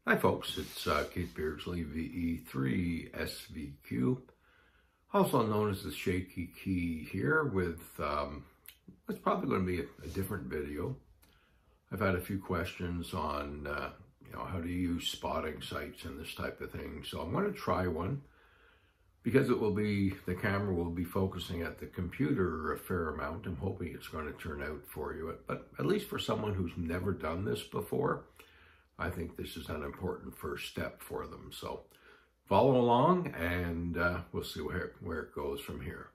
Hi folks, it's Keith Beardsley, VE3SVQ, also known as the Shaky Key here with what's probably going to be a different video. I've had a few questions on how to use spotting sites and this type of thing, so I'm going to try one because the camera will be focusing at the computer a fair amount. I'm hoping it's going to turn out for you, but at least for someone who's never done this before, I think this is an important first step for them. So follow along and we'll see where it goes from here.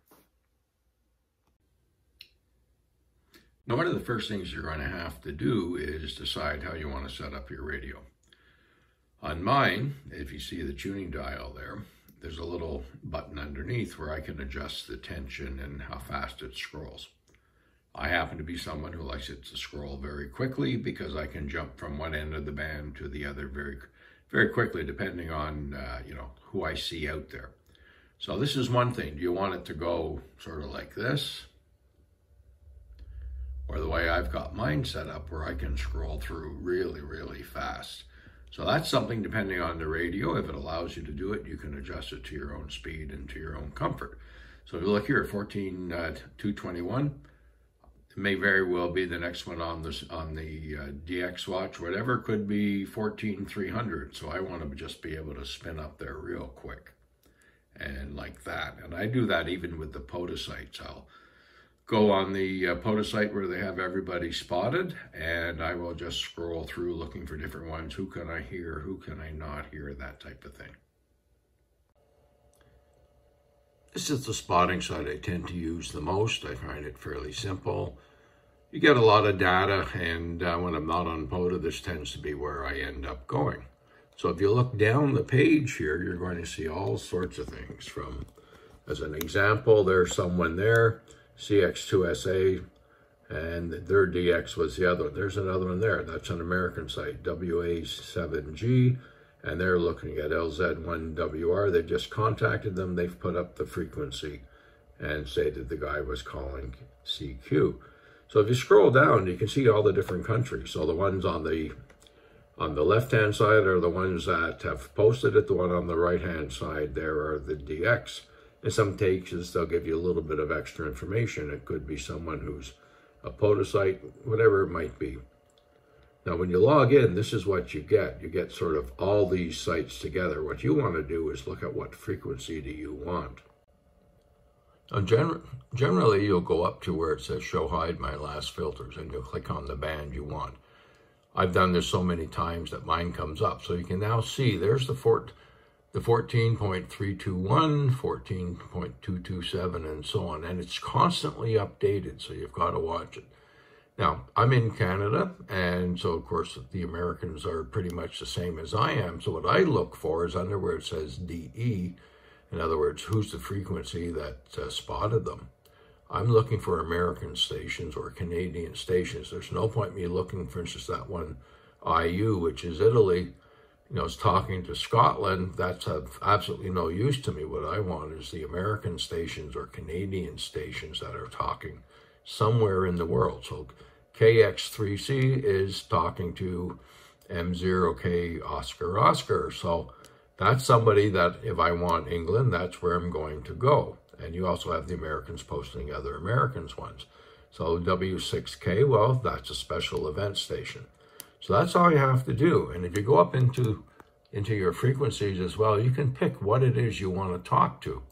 Now, one of the first things you're going to have to do is decide how you want to set up your radio. On mine, if you see the tuning dial there, there's a little button underneath where I can adjust the tension and how fast it scrolls. I happen to be someone who likes it to scroll very quickly because I can jump from one end of the band to the other very, very quickly, depending on, who I see out there. So this is one thing. Do you want it to go sort of like this? Or the way I've got mine set up where I can scroll through really, really fast. So that's something, depending on the radio. If it allows you to do it, you can adjust it to your own speed and to your own comfort. So if you look here at 14.221, it may very well be the next one on the DX watch, whatever, could be 14.300. So I want to just be able to spin up there real quick and like that. And I do that even with the Pota sites. I'll go on the Pota site where they have everybody spotted, and I will just scroll through looking for different ones. Who can I hear? Who can I not hear? That type of thing. This is the spotting site I tend to use the most. I find it fairly simple. You get a lot of data, and when I'm not on Pota, this tends to be where I end up going. So if you look down the page here, you're going to see all sorts of things. From, as an example, there's someone there, CX2SA, and their DX was the other one. There's another one there. That's an American site, VE3SVQ, and they're looking at LZ1WR. They just contacted them. They've put up the frequency and stated the guy was calling CQ. So if you scroll down, you can see all the different countries. So the ones on the left-hand side are the ones that have posted it. The one on the right-hand side there are the DX. In some cases, they'll give you a little bit of extra information. It could be someone who's a Pota site, whatever it might be. Now, when you log in, this is what you get. You get sort of all these sites together. What you want to do is look at what frequency do you want. Now, generally, you'll go up to where it says Show Hide My Last Filters, and you'll click on the band you want. I've done this so many times that mine comes up. So you can now see there's the 14.321, 14.227, and so on. And it's constantly updated, so you've got to watch it. Now, I'm in Canada, and so, of course, the Americans are pretty much the same as I am. So what I look for is under where it says DE. In other words, who's the frequency that spotted them? I'm looking for American stations or Canadian stations. There's no point me looking, for instance, that one IU, which is Italy, is talking to Scotland. That's of absolutely no use to me. What I want is the American stations or Canadian stations that are talking somewhere in the world. So KX3C is talking to M0K Oscar Oscar. So that's somebody that if I want England, that's where I'm going to go. And you also have the Americans posting other Americans ones. So W6K, well, that's a special event station. So that's all you have to do. And if you go up into your frequencies as well, you can pick what it is you want to talk to.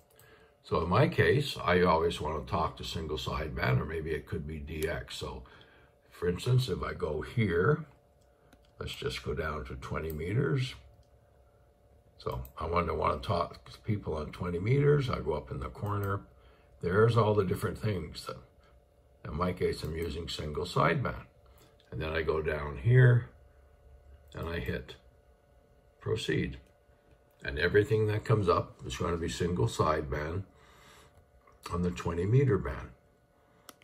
So in my case, I always want to talk to single sideband, or maybe it could be DX. So for instance, if I go here, let's just go down to 20 meters. So I want to talk to people on 20 meters. I go up in the corner. There's all the different things. That, in my case, I'm using single sideband. And then I go down here and I hit proceed. And everything that comes up is going to be single sideband on the 20-meter band.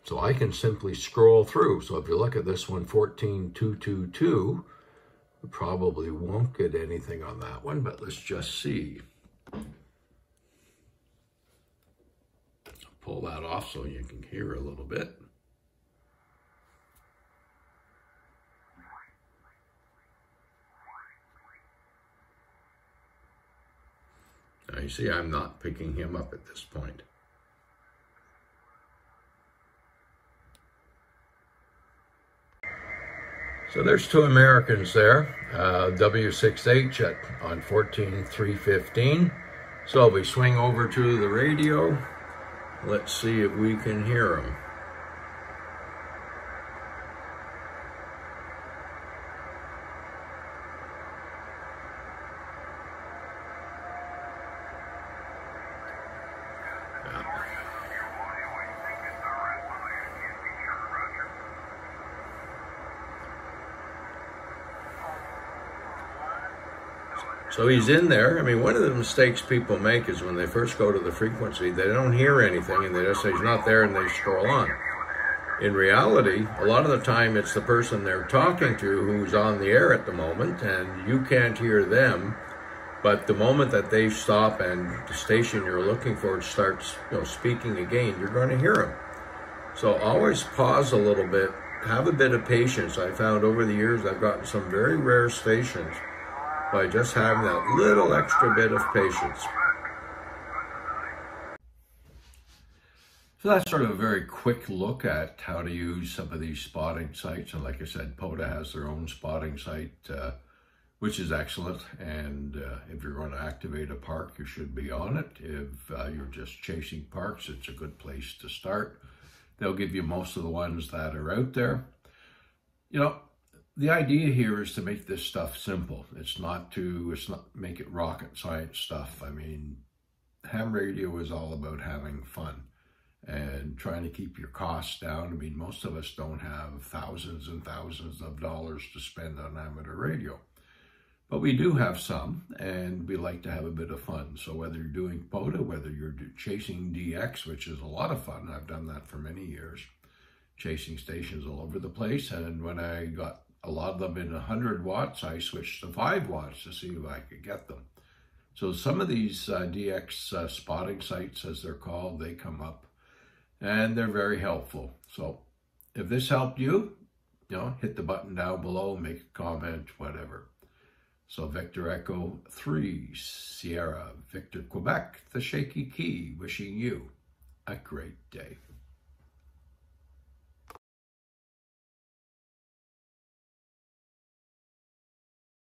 So I can simply scroll through. So if you look at this one, 14.222, we probably won't get anything on that one, but let's just see. Pull that off so you can hear a little bit. Now you see, I'm not picking him up at this point. So there's two Americans there, W6H on 14.315. So we swing over to the radio. Let's see if we can hear them. So he's in there. I mean, one of the mistakes people make is when they first go to the frequency, they don't hear anything and they just say he's not there and they scroll on. In reality, a lot of the time it's the person they're talking to who's on the air at the moment and you can't hear them. But the moment that they stop and the station you're looking for starts, speaking again, you're going to hear them. So always pause a little bit, have a bit of patience. I found over the years I've gotten some very rare stations by just having that little extra bit of patience. So that's sort of a very quick look at how to use some of these spotting sites. And like I said, Pota has their own spotting site, which is excellent. And if you're going to activate a park, you should be on it. If you're just chasing parks, it's a good place to start. They'll give you most of the ones that are out there. The idea here is to make this stuff simple. It's not make it rocket science stuff. I mean, ham radio is all about having fun and trying to keep your costs down. I mean, most of us don't have thousands and thousands of dollars to spend on amateur radio, but we do have some, and we like to have a bit of fun. So whether you're doing Pota, whether you're chasing DX, which is a lot of fun, I've done that for many years, chasing stations all over the place. And when I got a lot of them in 100 watts, I switched to 5 watts to see if I could get them. So some of these DX spotting sites, as they're called, they come up and they're very helpful. So if this helped you, hit the button down below, make a comment, whatever. So Victor Echo 3, Sierra, Victor Quebec, the Shaky Key, wishing you a great day.